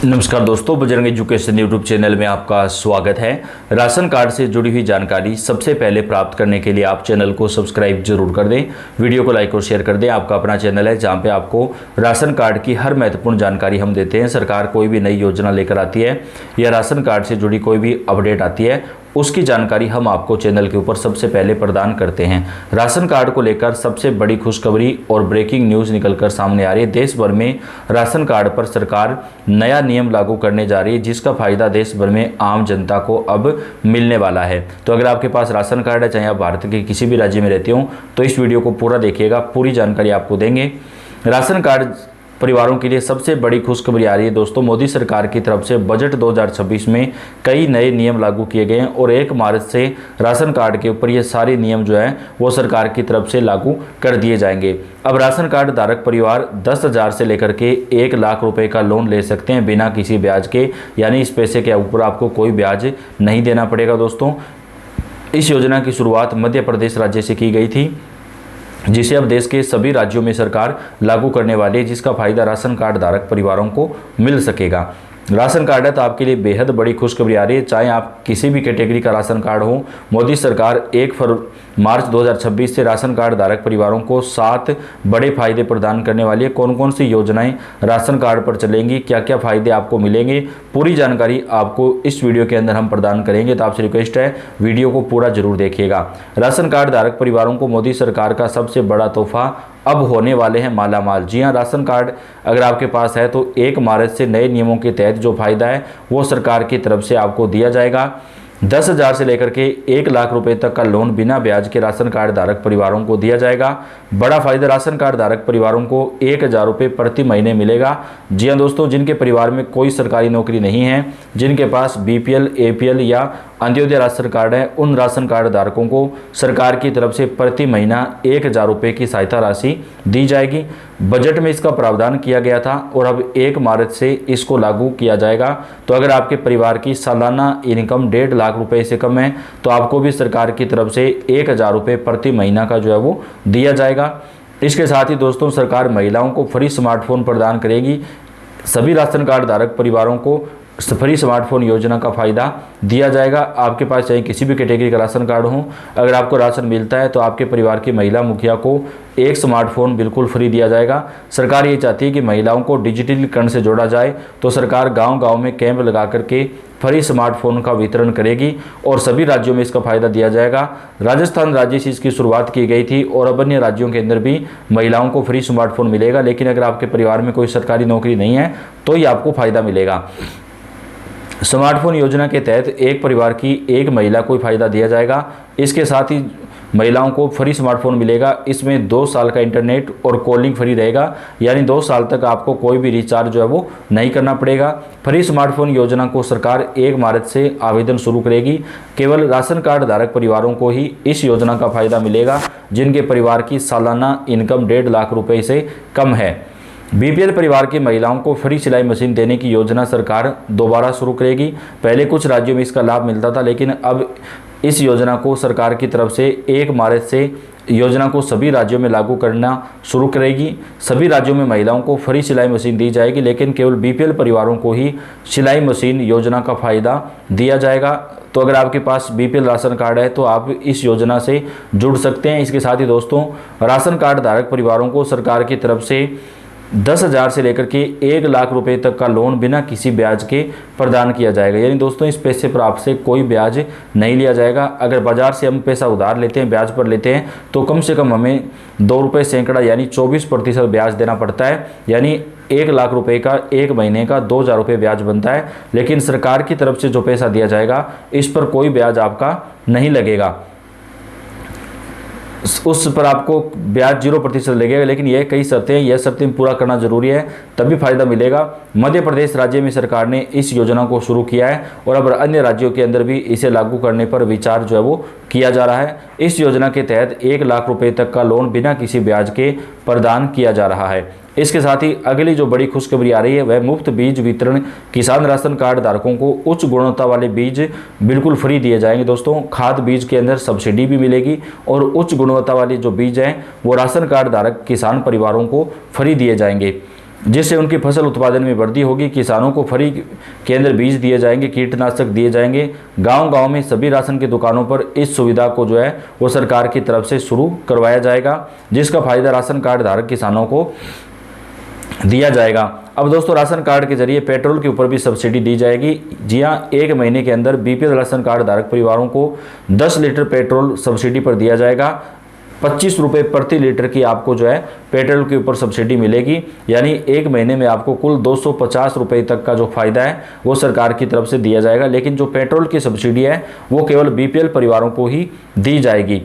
नमस्कार दोस्तों, Bajrang education YouTube channel में आपका स्वागत है। राशन कार्ड से जुड़ी हुई जानकारी सबसे पहले प्राप्त करने के लिए आप चैनल को सब्सक्राइब जरूर कर दें, वीडियो को लाइक और शेयर कर दें। आपका अपना चैनल है जहां पे आपको राशन कार्ड की हर महत्वपूर्ण जानकारी हम देते हैं। सरकार कोई भी नई योजना लेकर आती है या राशन कार्ड से जुड़ी कोई भी अपडेट आती है, उसकी जानकारी हम आपको चैनल के ऊपर सबसे पहले प्रदान करते हैं। राशन कार्ड को लेकर सबसे बड़ी खुशखबरी और ब्रेकिंग न्यूज़ निकलकर सामने आ रही है। देश भर में राशन कार्ड पर सरकार नया नियम लागू करने जा रही है, जिसका फायदा देश भर में आम जनता को अब मिलने वाला है। तो अगर आपके पास राशन कार्ड है, चाहे आप भारत के किसी भी राज्य में रहते हो, तो इस वीडियो को पूरा देखिएगा, पूरी जानकारी आपको देंगे। राशन कार्ड परिवारों के लिए सबसे बड़ी खुशखबरी आ रही है दोस्तों। मोदी सरकार की तरफ से बजट 2026 में कई नए नियम लागू किए गए हैं और 1 मार्च से राशन कार्ड के ऊपर ये सारे नियम जो हैं वो सरकार की तरफ से लागू कर दिए जाएंगे। अब राशन कार्ड धारक परिवार 10,000 से लेकर के 1 लाख रुपए का लोन ले सकते हैं बिना किसी ब्याज के, यानी इस पैसे के ऊपर आपको कोई ब्याज नहीं देना पड़ेगा दोस्तों। इस योजना की शुरुआत मध्य प्रदेश राज्य से की गई थी, जिसे अब देश के सभी राज्यों में सरकार लागू करने वाली है, जिसका फायदा राशन कार्ड धारक परिवारों को मिल सकेगा। राशन कार्ड है तो आपके लिए बेहद बड़ी खुशखबरी आ रही है। चाहे आप किसी भी कैटेगरी का राशन कार्ड हो, मोदी सरकार 1 मार्च 2026 से राशन कार्ड धारक परिवारों को 7 बड़े फायदे प्रदान करने वाली है। कौन कौन सी योजनाएं राशन कार्ड पर चलेंगी, क्या क्या फायदे आपको मिलेंगे, पूरी जानकारी आपको इस वीडियो के अंदर हम प्रदान करेंगे। तो आपसे रिक्वेस्ट है, वीडियो को पूरा जरूर देखिएगा। राशन कार्ड धारक परिवारों को मोदी सरकार का सबसे बड़ा तोहफा अब होने वाले हैं मालामाल। जी हाँ, राशन कार्ड अगर आपके पास है तो 1 मार्च से नए नियमों के तहत जो फायदा है वो सरकार की तरफ से आपको दिया जाएगा। 10,000 से लेकर के 1 लाख रुपए तक का लोन बिना ब्याज के राशन कार्ड धारक परिवारों को दिया जाएगा। बड़ा फायदा राशन कार्ड धारक परिवारों को 1,000 रुपये प्रति महीने मिलेगा। जी हाँ दोस्तों, जिनके परिवार में कोई सरकारी नौकरी नहीं है, जिनके पास BPL, APL या अंत्योदय राशन कार्ड है, उन राशन कार्ड धारकों को सरकार की तरफ से प्रति महीना 1,000 रुपये की सहायता राशि दी जाएगी। बजट में इसका प्रावधान किया गया था और अब 1 मार्च से इसको लागू किया जाएगा। तो अगर आपके परिवार की सालाना इनकम 1.5 लाख रुपए से कम है तो आपको भी सरकार की तरफ से 1,000 रुपये प्रति महीना का जो है वो दिया जाएगा। इसके साथ ही दोस्तों, सरकार महिलाओं को फ्री स्मार्टफोन प्रदान करेगी। सभी राशन कार्ड धारक परिवारों को फ्री स्मार्टफोन योजना का फ़ायदा दिया जाएगा। आपके पास चाहे किसी भी कैटेगरी का राशन कार्ड हो, अगर आपको राशन मिलता है तो आपके परिवार की महिला मुखिया को 1 स्मार्टफोन बिल्कुल फ्री दिया जाएगा। सरकार ये चाहती है कि महिलाओं को डिजिटलीकरण से जोड़ा जाए, तो सरकार गांव-गांव में कैंप लगा करके फ्री स्मार्टफोन का वितरण करेगी और सभी राज्यों में इसका फायदा दिया जाएगा। राजस्थान राज्य से इसकी शुरुआत की गई थी और अब अन्य राज्यों के अंदर भी महिलाओं को फ्री स्मार्टफोन मिलेगा। लेकिन अगर आपके परिवार में कोई सरकारी नौकरी नहीं है तो ही आपको फायदा मिलेगा। स्मार्टफोन योजना के तहत एक परिवार की एक महिला को फायदा दिया जाएगा। इसके साथ ही महिलाओं को फ्री स्मार्टफोन मिलेगा। इसमें 2 साल का इंटरनेट और कॉलिंग फ्री रहेगा, यानी 2 साल तक आपको कोई भी रिचार्ज जो है वो नहीं करना पड़ेगा। फ्री स्मार्टफोन योजना को सरकार 1 मार्च से आवेदन शुरू करेगी। केवल राशन कार्ड धारक परिवारों को ही इस योजना का फायदा मिलेगा, जिनके परिवार की सालाना इनकम 1.5 लाख रुपए से कम है। BPL परिवार की महिलाओं को फ्री सिलाई मशीन देने की योजना सरकार दोबारा शुरू करेगी। पहले कुछ राज्यों में इसका लाभ मिलता था, लेकिन अब इस योजना को सरकार की तरफ से 1 मार्च से योजना को सभी राज्यों में लागू करना शुरू करेगी। सभी राज्यों में महिलाओं को फ्री सिलाई मशीन दी जाएगी, लेकिन केवल BPL परिवारों को ही सिलाई मशीन योजना का फ़ायदा दिया जाएगा। तो अगर आपके पास BPL राशन कार्ड है तो आप इस योजना से जुड़ सकते हैं। इसके साथ ही दोस्तों, राशन कार्ड धारक परिवारों को सरकार की तरफ से 10,000 से लेकर के 1 लाख रुपए तक का लोन बिना किसी ब्याज के प्रदान किया जाएगा। यानी दोस्तों, इस पैसे पर आपसे कोई ब्याज नहीं लिया जाएगा। अगर बाजार से हम पैसा उधार लेते हैं, ब्याज पर लेते हैं, तो कम से कम हमें 2 रुपये सैकड़ा यानी 24% ब्याज देना पड़ता है। यानी 1 लाख रुपए का 1 महीने का 2,000 रुपये ब्याज बनता है। लेकिन सरकार की तरफ से जो पैसा दिया जाएगा, इस पर कोई ब्याज आपका नहीं लगेगा। उस पर आपको ब्याज 0% लगेगा, लेकिन यह कई शर्तें हैं, यह शर्तें पूरा करना जरूरी है, तभी फायदा मिलेगा। मध्य प्रदेश राज्य में सरकार ने इस योजना को शुरू किया है और अब अन्य राज्यों के अंदर भी इसे लागू करने पर विचार जो है वो किया जा रहा है। इस योजना के तहत 1 लाख रुपए तक का लोन बिना किसी ब्याज के प्रदान किया जा रहा है। इसके साथ ही अगली जो बड़ी खुशखबरी आ रही है वह मुफ्त बीज वितरण। किसान राशन कार्ड धारकों को उच्च गुणवत्ता वाले बीज बिल्कुल फ्री दिए जाएंगे दोस्तों। खाद बीज के अंदर सब्सिडी भी मिलेगी और उच्च गुणवत्ता वाले जो बीज हैं वो राशन कार्ड धारक किसान परिवारों को फ्री दिए जाएंगे। जिससे उनकी फसल उत्पादन में वृद्धि होगी। किसानों को फ्री केंद्र बीज दिए जाएंगे, कीटनाशक दिए जाएंगे। गांव-गांव में सभी राशन की दुकानों पर इस सुविधा को जो है वो सरकार की तरफ से शुरू करवाया जाएगा, जिसका फायदा राशन कार्ड धारक किसानों को दिया जाएगा। अब दोस्तों, राशन कार्ड के जरिए पेट्रोल के ऊपर भी सब्सिडी दी जाएगी। जी हाँ, 1 महीने के अंदर बीपीएल राशन कार्ड धारक परिवारों को 10 लीटर पेट्रोल सब्सिडी पर दिया जाएगा। 25 रुपये प्रति लीटर की आपको जो है पेट्रोल के ऊपर सब्सिडी मिलेगी। यानी 1 महीने में आपको कुल 250 रुपये तक का जो फायदा है वो सरकार की तरफ से दिया जाएगा। लेकिन जो पेट्रोल की सब्सिडी है वो केवल बीपीएल परिवारों को ही दी जाएगी।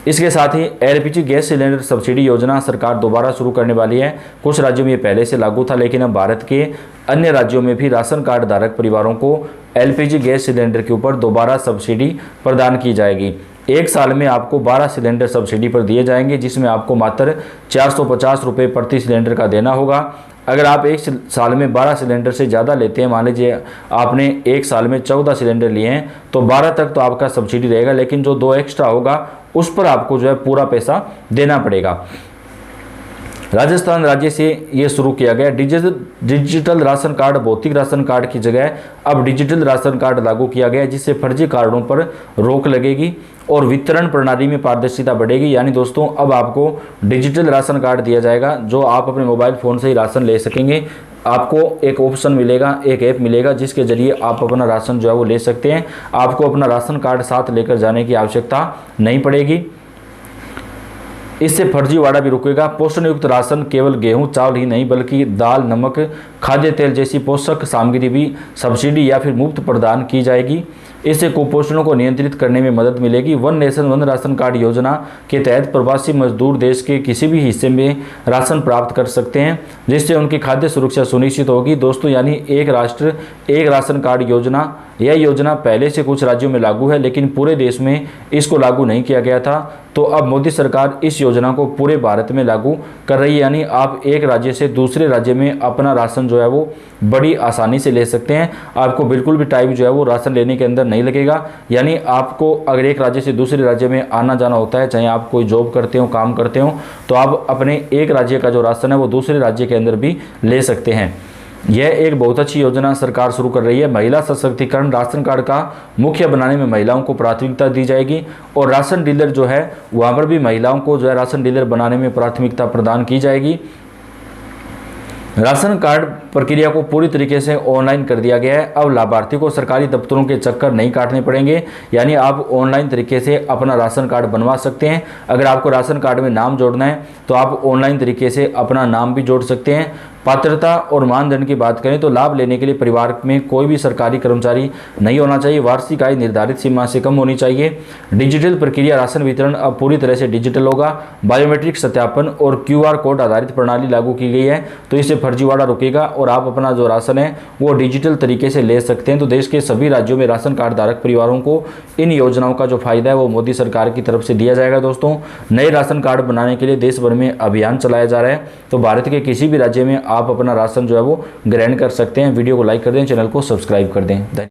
इसके साथ ही एलपीजी गैस सिलेंडर सब्सिडी योजना सरकार दोबारा शुरू करने वाली है। कुछ राज्यों में ये पहले से लागू था, लेकिन अब भारत के अन्य राज्यों में भी राशन कार्ड धारक परिवारों को एलपीजी गैस सिलेंडर के ऊपर दोबारा सब्सिडी प्रदान की जाएगी। 1 साल में आपको 12 सिलेंडर सब्सिडी पर दिए जाएंगे, जिसमें आपको मात्र 450 रुपये प्रति सिलेंडर का देना होगा। अगर आप 1 साल में 12 सिलेंडर से ज़्यादा लेते हैं, मान लीजिए आपने 1 साल में 14 सिलेंडर लिए हैं, तो 12 तक तो आपका सब्सिडी रहेगा, लेकिन जो 2 एक्स्ट्रा होगा उस पर आपको जो है पूरा पैसा देना पड़ेगा। राजस्थान राज्य से ये शुरू किया गया डिजिटल राशन कार्ड। भौतिक राशन कार्ड की जगह अब डिजिटल राशन कार्ड लागू किया गया, जिससे फर्जी कार्डों पर रोक लगेगी और वितरण प्रणाली में पारदर्शिता बढ़ेगी। यानी दोस्तों, अब आपको डिजिटल राशन कार्ड दिया जाएगा, जो आप अपने मोबाइल फ़ोन से ही राशन ले सकेंगे। आपको एक ऑप्शन मिलेगा, एक ऐप मिलेगा, जिसके जरिए आप अपना राशन जो है वो ले सकते हैं। आपको अपना राशन कार्ड साथ लेकर जाने की आवश्यकता नहीं पड़ेगी। इससे फर्जीवाड़ा भी रुकेगा। पोषण युक्त राशन केवल गेहूं चावल ही नहीं, बल्कि दाल, नमक, खाद्य तेल जैसी पोषक सामग्री भी सब्सिडी या फिर मुफ्त प्रदान की जाएगी। इससे कुपोषण को नियंत्रित करने में मदद मिलेगी। One nation one ration card योजना के तहत प्रवासी मजदूर देश के किसी भी हिस्से में राशन प्राप्त कर सकते हैं, जिससे उनकी खाद्य सुरक्षा सुनिश्चित होगी। दोस्तों, यानी एक राष्ट्र एक राशन कार्ड योजना, यह योजना पहले से कुछ राज्यों में लागू है, लेकिन पूरे देश में इसको लागू नहीं किया गया था। तो अब मोदी सरकार इस योजना को पूरे भारत में लागू कर रही है। यानी आप एक राज्य से दूसरे राज्य में अपना राशन जो है वो बड़ी आसानी से ले सकते हैं। आपको बिल्कुल भी टाइम जो है वो राशन लेने के अंदर नहीं लगेगा। यानी आपको अगर एक राज्य से दूसरे राज्य में आना जाना होता है, चाहे आप कोई जॉब करते हो, काम करते हो, तो आप अपने एक राज्य का जो राशन है वो दूसरे राज्य के अंदर भी ले सकते हैं। यह एक बहुत अच्छी योजना सरकार शुरू कर रही है। महिला सशक्तिकरण, राशन कार्ड का मुख्य बनाने में महिलाओं को प्राथमिकता दी जाएगी और राशन डीलर जो है वहाँ पर भी महिलाओं को जो है राशन डीलर बनाने में प्राथमिकता प्रदान की जाएगी। राशन कार्ड प्रक्रिया को पूरी तरीके से ऑनलाइन कर दिया गया है। अब लाभार्थी को सरकारी दफ्तरों के चक्कर नहीं काटने पड़ेंगे। यानी आप ऑनलाइन तरीके से अपना राशन कार्ड बनवा सकते हैं। अगर आपको राशन कार्ड में नाम जोड़ना है तो आप ऑनलाइन तरीके से अपना नाम भी जोड़ सकते हैं। पात्रता और मानदंड की बात करें तो लाभ लेने के लिए परिवार में कोई भी सरकारी कर्मचारी नहीं होना चाहिए। वार्षिक आय निर्धारित सीमा से कम होनी चाहिए। डिजिटल प्रक्रिया, राशन वितरण अब पूरी तरह से डिजिटल होगा। बायोमेट्रिक सत्यापन और QR कोड आधारित प्रणाली लागू की गई है, तो इससे फर्जीवाड़ा रुकेगा और आप अपना जो राशन है वो डिजिटल तरीके से ले सकते हैं। तो देश के सभी राज्यों में राशन कार्ड धारक परिवारों को इन योजनाओं का जो फायदा है वो मोदी सरकार की तरफ से दिया जाएगा। दोस्तों, नए राशन कार्ड बनाने के लिए देश भर में अभियान चलाया जा रहा है। तो भारत के किसी भी राज्य में आप अपना राशन जो है वो ग्रहण कर सकते हैं। वीडियो को लाइक कर दें, चैनल को सब्सक्राइब कर दें।